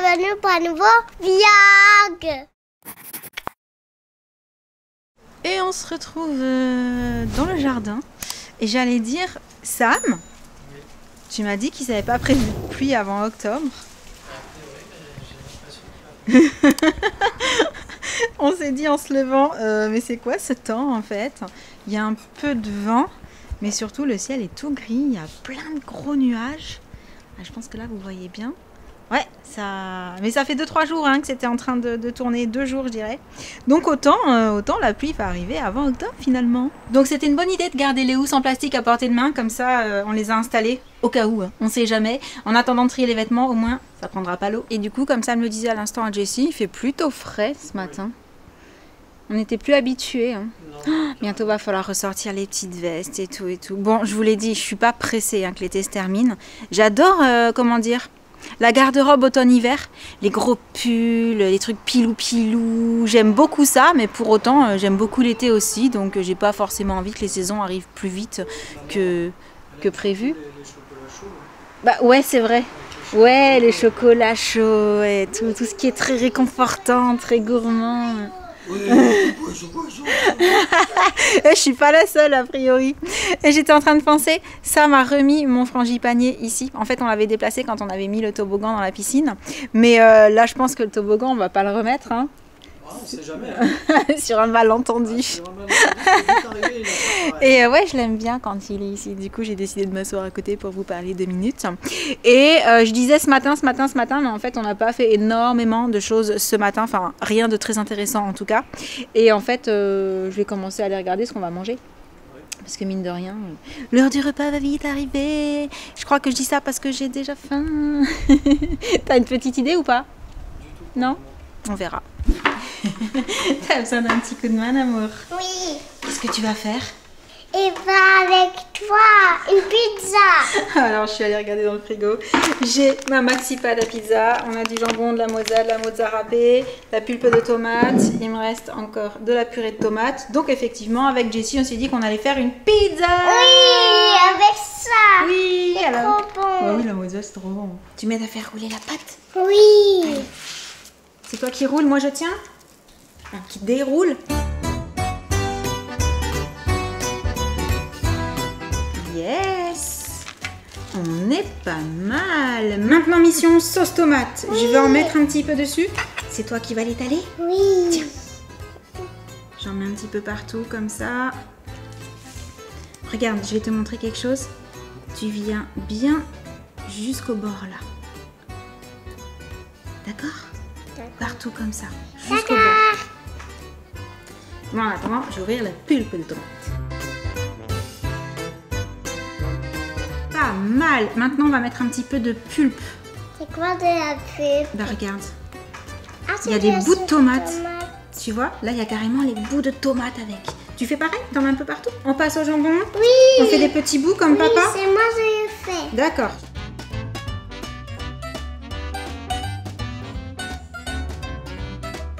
bienvenue pour un nouveau vlog. Et on se retrouve dans le jardin. Et j'allais dire, Sam, tu m'as dit qu'ils n'avaient pas prévu de pluie avant octobre. On s'est dit en se levant, mais c'est quoi ce temps en fait? Il y a un peu de vent, mais surtout le ciel est tout gris, il y a plein de gros nuages. Ah, je pense que là vous voyez bien. Ouais, mais ça fait 2-3 jours hein, que c'était en train de tourner, 2 jours je dirais. Donc autant la pluie va arriver avant octobre finalement. Donc c'était une bonne idée de garder les housses en plastique à portée de main, comme ça on les a installées au cas où, hein, on sait jamais. En attendant de trier les vêtements, au moins ça prendra pas l'eau. Et du coup, comme ça me le disait à l'instant à Jessie, il fait plutôt frais ce matin. On n'était plus habitués. Hein. Oh, bientôt va falloir ressortir les petites vestes et tout et tout. Bon, je vous l'ai dit, je suis pas pressée hein, que l'été se termine. J'adore, comment dire, la garde-robe automne-hiver, les gros pulls, les trucs pilou-pilou, j'aime beaucoup ça, mais pour autant, j'aime beaucoup l'été aussi, donc j'ai pas forcément envie que les saisons arrivent plus vite que prévu. Bah ouais, c'est vrai. Ouais, les chocolats chauds et tout ce qui est très réconfortant, très gourmand. Je suis pas la seule a priori. Et j'étais en train de penser, ça m'a remis mon frangipanier ici. En fait on l'avait déplacé quand on avait mis le toboggan dans la piscine. Mais là je pense que le toboggan on va pas le remettre hein. On sait jamais. Sur un malentendu. Et ouais, je l'aime bien quand il est ici. Du coup, j'ai décidé de m'asseoir à côté pour vous parler 2 minutes. Et je disais ce matin, mais en fait, on n'a pas fait énormément de choses ce matin. Enfin, rien de très intéressant en tout cas. Et en fait, je vais commencer à aller regarder ce qu'on va manger. Parce que mine de rien, l'heure du repas va vite arriver. Je crois que je dis ça parce que j'ai déjà faim. T'as une petite idée ou pas? Non? On verra. T'as besoin d'un petit coup de main, amour? Oui. Qu'est-ce que tu vas faire? Et va avec toi une pizza. Alors, je suis allée regarder dans le frigo. J'ai ma maxi pâte à pizza. On a du jambon, de la mozza râpée, la pulpe de tomate. Il me reste encore de la purée de tomate. Donc, effectivement, avec Jessie, on s'est dit qu'on allait faire une pizza. Oui, avec ça. Oui, c'est alors. trop bon. Oh oui, la mozza, c'est trop bon. Tu m'aides à faire rouler la pâte? Oui. C'est toi qui roule, moi je tiens. Qui déroule. Yes. On est pas mal. Maintenant mission sauce tomate. Oui. Je vais en mettre un petit peu dessus. C'est toi qui vas l'étaler? Oui. Tiens. J'en mets un petit peu partout comme ça. Regarde, je vais te montrer quelque chose. Tu viens bien jusqu'au bord là. D'accord? Partout comme ça, jusqu'au bord. Bon, en attendant, je vais ouvrir la pulpe de tomate. Pas mal. Maintenant, on va mettre un petit peu de pulpe. C'est quoi de la pulpe? Bah regarde, ah, il y a des bouts de tomates. Tu vois, là, il y a carrément les bouts de tomates avec. Tu fais pareil? T'en mets un peu partout? On passe au jambon? Oui. On fait des petits bouts comme papa? Oui, c'est moi je le fais. D'accord.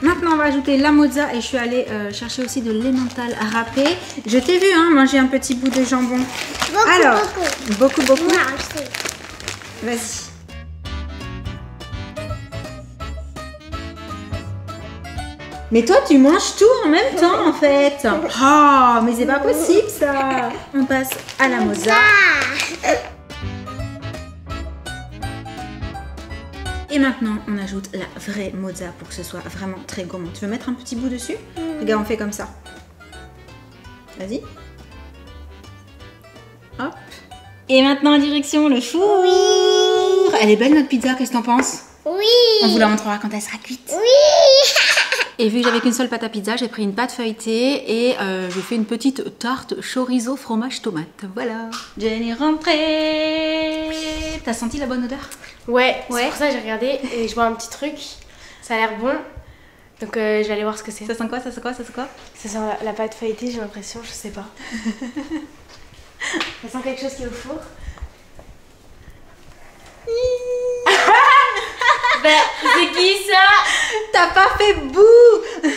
Maintenant, on va ajouter la mozza et je suis allée chercher aussi de l'emmental râpé. Je t'ai vu hein, manger un petit bout de jambon. Beaucoup. Moi aussi. Vas-y. Mais toi, tu manges tout en même temps en fait. Oh, mais c'est pas possible ça. On passe à la mozza. Et maintenant, on ajoute la vraie mozza pour que ce soit vraiment très gourmand. Tu veux mettre un petit bout dessus? Regarde, on fait comme ça. Vas-y. Hop. Et maintenant, direction le four. Oui. Elle est belle notre pizza, qu'est-ce que t'en penses? Oui. On vous la montrera quand elle sera cuite. Oui. Et vu que j'avais qu'une seule pâte à pizza, j'ai pris une pâte feuilletée et j'ai fait une petite tarte chorizo fromage tomate. Voilà. Jenny est rentrée. T'as senti la bonne odeur? Ouais. C'est pour ça que j'ai regardé et je vois un petit truc. Ça a l'air bon. Donc je vais aller voir ce que c'est. Ça sent quoi? Ça sent La pâte feuilletée, j'ai l'impression, je sais pas. Ça sent quelque chose qui est au four. Bah, c'est qui ça? T'as pas fait bout.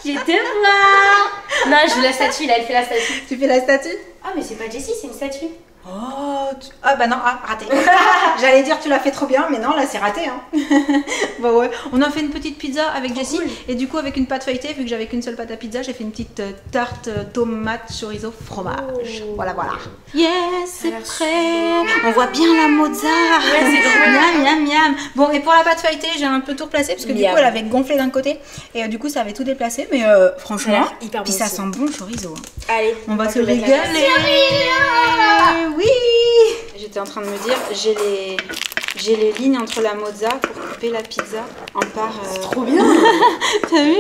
J'étais voir. Non, je joue la statue, là, elle fait la statue. Tu fais la statue? Ah, mais c'est pas Jessie, c'est une statue. Oh, Ah bah non, raté. J'allais dire tu l'as fait trop bien, mais non, là c'est raté. Hein. Bah ouais, on a fait une petite pizza avec Jessie. Cool. Et du coup avec une pâte feuilletée, vu que j'avais qu'une seule pâte à pizza, j'ai fait une petite tarte tomate chorizo fromage. Voilà, voilà. Yes, c'est prêt. On voit bien la mozza. Ouais, c'est trop miam, miam, miam. Bon, et pour la pâte feuilletée, j'ai un peu tout replacé parce que du coup elle avait gonflé d'un côté et du coup ça avait tout déplacé, mais franchement, hyper puis bon ça aussi. sent bon le chorizo. Allez, on va se régaler. Oui. J'étais en train de me dire, j'ai les lignes entre la mozza pour couper la pizza en part. C'est trop bien. T'as vu?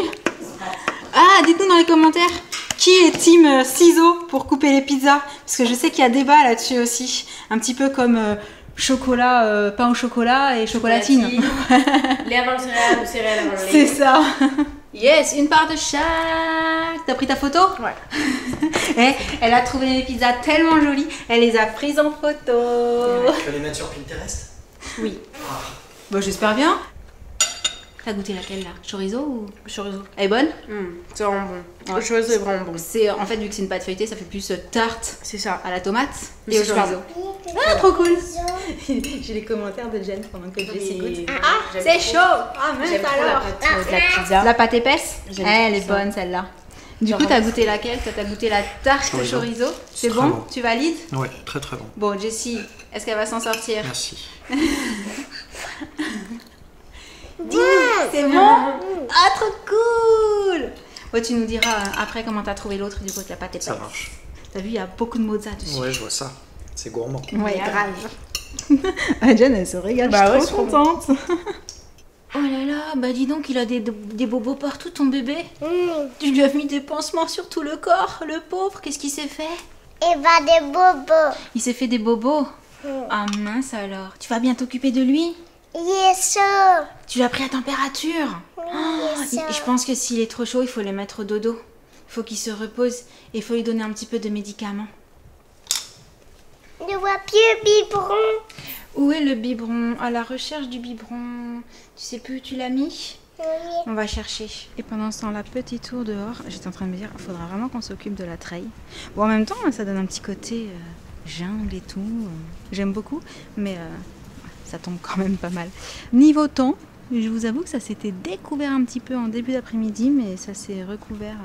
Ah, dites-nous dans les commentaires qui est team ciseaux pour couper les pizzas, parce que je sais qu'il y a débat là-dessus aussi, un petit peu comme chocolat, pain au chocolat et chocolatine. Lait avant le céréales ou céréales avant le lait. C'est ça. Yes, une part de chaque. T'as pris ta photo? Ouais. Et elle a trouvé les pizzas tellement jolies, elle les a prises en photo. Tu vas les mettre sur Pinterest? Oui. Bah, j'espère bien. T'as goûté laquelle là? Chorizo ou chorizo? Elle est bonne? C'est vraiment bon. Ouais. Le chorizo est vraiment bon. C'est en fait vu que c'est une pâte feuilletée, ça fait plus tarte. C'est ça. À la tomate Mais et au c'est chorizo. Ah, trop cool. J'ai les commentaires de Jen pendant que Jessie goûte. Ah, c'est chaud. Ah, mince alors. De la pizza. La pâte épaisse? Elle est ça. bonne celle-là. Du coup, t'as goûté laquelle? Toi, t'as goûté la tarte chorizo. C'est bon? Bon. Tu valides? Ouais, très très bon. Bon, Jessie, est-ce qu'elle va s'en sortir? Merci. C'est bon? Ah, trop cool! Bon, tu nous diras après comment t'as trouvé l'autre du coup de la pâte épaisse. Ça marche. T'as vu, il y a beaucoup de mozza dessus. Ouais, je vois ça. C'est gourmand. Ouais, grave. Ah, Jen, elle se régale, Bah je ouais, suis trop contente. Oh là là, bah dis donc, il a des bobos partout, ton bébé. Tu lui as mis des pansements sur tout le corps, le pauvre. Qu'est-ce qu'il s'est fait? Et va des bobos. Il s'est fait des bobos. Ah mince alors. Tu vas bien t'occuper de lui? Yes, sir. Tu as pris la température? Yes, sir. Je pense que s'il est trop chaud, il faut le mettre au dodo. Il faut qu'il se repose et il faut lui donner un petit peu de médicaments. Ne vois plus le biberon. Où est le biberon? À la recherche du biberon. Tu sais plus où tu l'as mis? Oui. On va chercher. Et pendant ce temps, la petit tour dehors, j'étais en train de me dire, il faudra vraiment qu'on s'occupe de la treille. Bon, en même temps, ça donne un petit côté jungle et tout. J'aime beaucoup, mais ça tombe quand même pas mal. Niveau temps, je vous avoue que ça s'était découvert un petit peu en début d'après-midi, mais ça s'est recouvert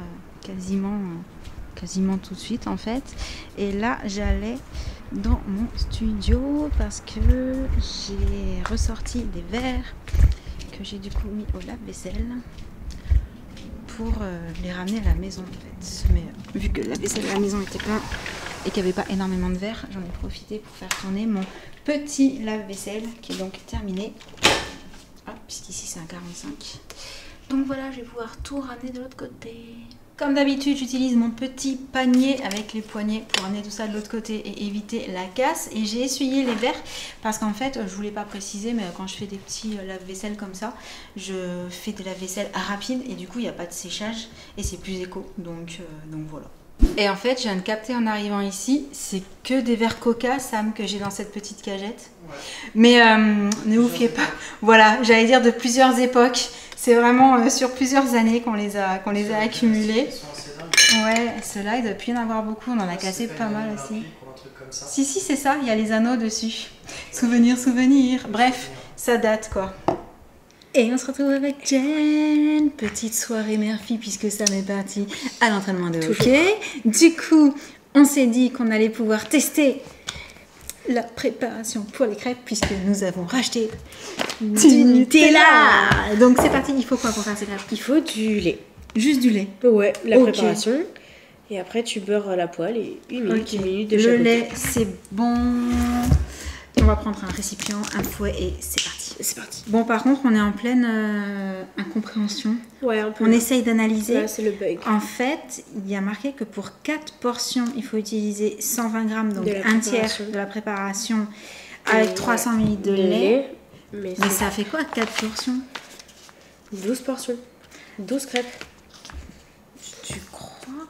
quasiment tout de suite en fait. Et là, j'allais dans mon studio parce que j'ai ressorti des verres que j'ai du coup mis au lave-vaisselle pour les ramener à la maison en fait. Mais vu que la vaisselle à la maison était plein et qu'il n'y avait pas énormément de verre, j'en ai profité pour faire tourner mon petit lave-vaisselle qui est donc terminé. Ah, puisqu'ici c'est un 45. Donc voilà, je vais pouvoir tout ramener de l'autre côté. Comme d'habitude, j'utilise mon petit panier avec les poignées pour amener tout ça de l'autre côté et éviter la casse. Et j'ai essuyé les verres parce qu'en fait, je voulais pas préciser, mais quand je fais des petits lave-vaisselle comme ça, je fais des lave-vaisselle rapides et du coup, il n'y a pas de séchage et c'est plus éco. Donc voilà. Et en fait, je viens de capter en arrivant ici, c'est que des verres Coca, Sam, que j'ai dans cette petite cagette. Ouais. Mais ne vous fiez pas. Voilà, j'allais dire de plusieurs époques. C'est vraiment sur plusieurs années qu'on les a accumulés. Ouais, ceux-là, il doit plus y en avoir beaucoup. On en a cassé pas mal aussi. Si, c'est ça. Il y a les anneaux dessus. Souvenir. Bref, ça date quoi. Et on se retrouve avec Jen. Petite soirée mère-fille puisque Sam est parti à l'entraînement de hockey. Du coup, on s'est dit qu'on allait pouvoir tester la préparation pour les crêpes puisque nous avons racheté du Nutella. Donc c'est parti, il faut quoi pour faire ces crêpes? Il faut du lait. Juste du lait? Ouais, la préparation. Et après tu beurres à la poêle et 8 minutes, 10 minutes de chaque côté. Le lait, c'est bon. On va prendre un récipient, un fouet et c'est parti. C'est parti. Bon, par contre, on est en pleine incompréhension. Ouais, un peu. On essaye d'analyser. Là, c'est le bug. En fait, il y a marqué que pour 4 portions, il faut utiliser 120 grammes, donc un tiers de la préparation avec 300 ml de lait. Mais ça fait quoi 4 portions? 12 portions. 12 crêpes. Tu crois?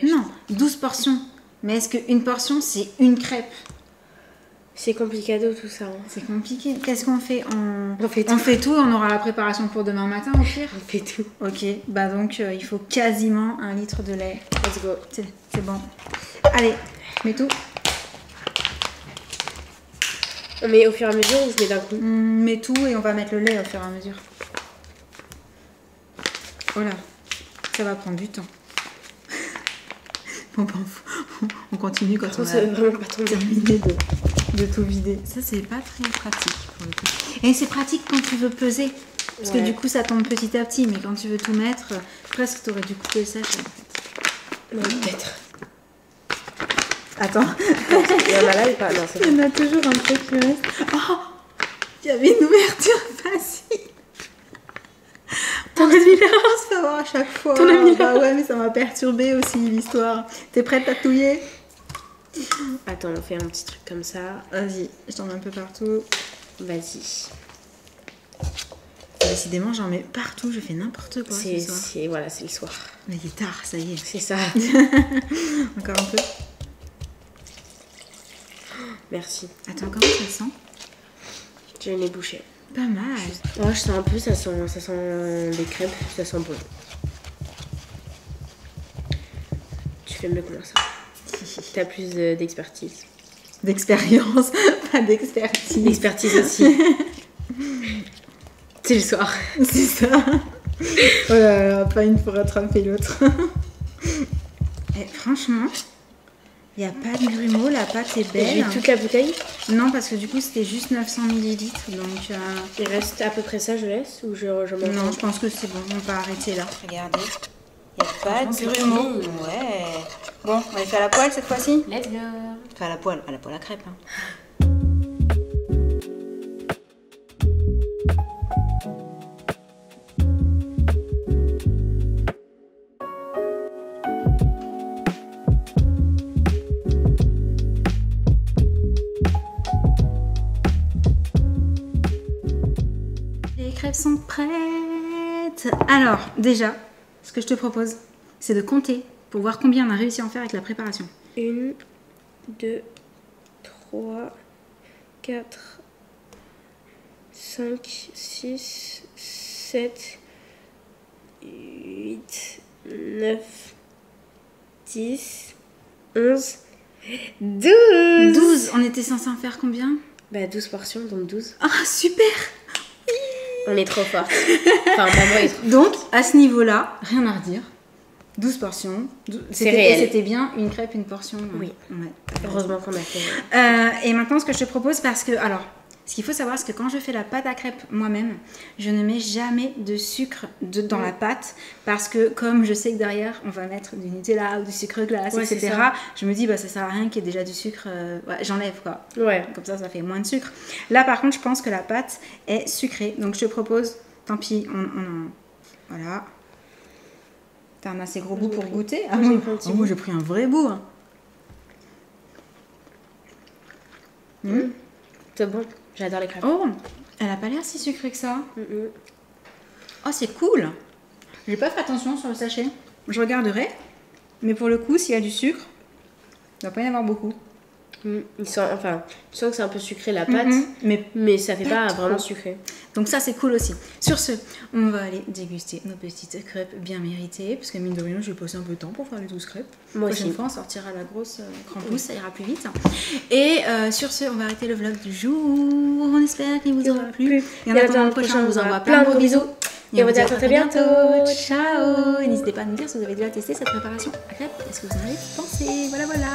Non, 12 portions. Mais est-ce qu'une portion, c'est une crêpe? C'est complicado tout ça. Hein. C'est compliqué. Qu'est-ce qu'on fait? On fait tout. On fait tout, on aura la préparation pour demain matin au pire? On fait tout. Ok, bah donc il faut quasiment 1 litre de lait. Let's go. C'est bon. Allez, mets tout. On met au fur et à mesure ou je mets d'un coup? Mets tout et on va mettre le lait au fur et à mesure. Voilà, ça va prendre du temps. Bon, on continue quand on Ça veut vraiment pas tomber. terminé de tout vider. Ça, c'est pas très pratique pour le coup. Et c'est pratique quand tu veux peser. Parce que du coup, ça tombe petit à petit. Mais quand tu veux tout mettre, presque tu aurais dû couper le sachet en fait. Ouais, peut-être. Attends, Il y en a là ou pas? Non, c'est il y en a toujours un peu qui reste. Oh, il y avait une ouverture facile. T'en as mis là, on se fait avoir à chaque fois. T'en as mis là. Bah ouais, mais ça m'a perturbé aussi l'histoire. T'es prête à touiller? Attends, on fait un petit truc comme ça. Vas-y, je t'en mets un peu partout. Vas-y. Décidément, j'en mets partout, je fais n'importe quoi ce soir. Voilà, c'est le soir. Mais il est tard, ça y est. C'est ça. Encore un peu. Merci. Attends, comment ça sent? J'ai le nez bouché. Pas mal. Oh, je sens un peu, ça sent des crêpes, ça sent bon. Tu fais mieux que moi ça. T'as plus d'expertise. D'expérience, pas d'expertise. D'expertise aussi. C'est le soir. C'est ça. Oh là là, pas une pour rattraper l'autre. Et franchement, il n'y a pas de grumeaux, la pâte est Je belle. vais toute la bouteille. Non, parce que du coup, c'était juste 900 ml. Donc, Il reste à peu près ça, je laisse ou je mange? non, je pense que c'est bon, on va arrêter là. Regardez. Il n'y a pas Franchement, de c'est grumeaux. clean. Ouais. Bon, on va les faire à la poêle cette fois-ci. Let's go. Enfin, à la poêle à crêpes. Hein. Les crêpes sont prêtes. Alors, déjà, ce que je te propose, c'est de compter pour voir combien on a réussi à en faire avec la préparation. 1, 2, 3, 4, 5, 6, 7, 8, 9, 10, 11, 12. 12. On était censé en faire combien? Bah 12 portions, donc 12. Ah, super. On est trop forte. Enfin, maman est trop... Donc, à ce niveau-là, rien à redire. 12 portions. C'est réel. C'était bien une crêpe, une portion. Oui. Ouais. Heureusement qu'on a fait... Et maintenant, ce que je te propose, parce que, alors, ce qu'il faut savoir, c'est que quand je fais la pâte à crêpes moi-même, je ne mets jamais de sucre dans la pâte, parce que comme je sais que derrière, on va mettre du Nutella ou du sucre glace, Ouais, c'est etc., ça. je me dis, bah, ça sert à rien qu'il y ait déjà du sucre, ouais, j'enlève quoi. Ouais. Comme ça fait moins de sucre. Là, par contre, je pense que la pâte est sucrée, donc je te propose, tant pis, voilà. T'as un assez gros bout pour goûter? Ah, j'ai pris un petit bout. moi, j'ai pris un vrai bout. Hein. C'est bon. J'adore les crêpes. Oh, elle a pas l'air si sucrée que ça. Mm-mm. Oh, c'est cool. J'ai pas fait attention sur le sachet. Je regarderai. Mais pour le coup, s'il y a du sucre, il doit pas y en avoir beaucoup. Il sent, enfin, tu sens que c'est un peu sucré la pâte, mais ça fait pas trop. vraiment sucré. Donc ça, c'est cool aussi. Sur ce, on va aller déguster nos petites crêpes bien méritées. Parce que mine de rien, j'ai passé un peu de temps pour faire les 12 crêpes. Moi Prochaine aussi. fois, on sortira la grosse crampousse, ça ira plus vite. Et sur ce, on va arrêter le vlog du jour. On espère qu'il vous aura plu. Et en attendant le prochain, on vous envoie plein de gros bisous. Et on vous dit à très bientôt. Ciao. Et n'hésitez pas à nous dire si vous avez déjà testé cette préparation à crêpes. Est-ce que vous en avez pensé? Voilà.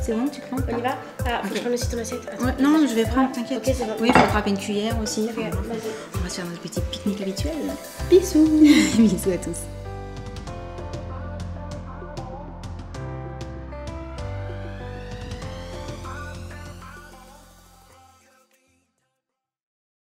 C'est bon, tu prends On y va? Ah, faut que je prenne aussi ton assiette. Attends. Ouais, non, je vais prendre, t'inquiète. Ok, c'est bon. Oui, il faut frapper une cuillère aussi. Ok, vas-y. On va se faire notre petit pique-nique habituel. Bisous. Bisous à tous.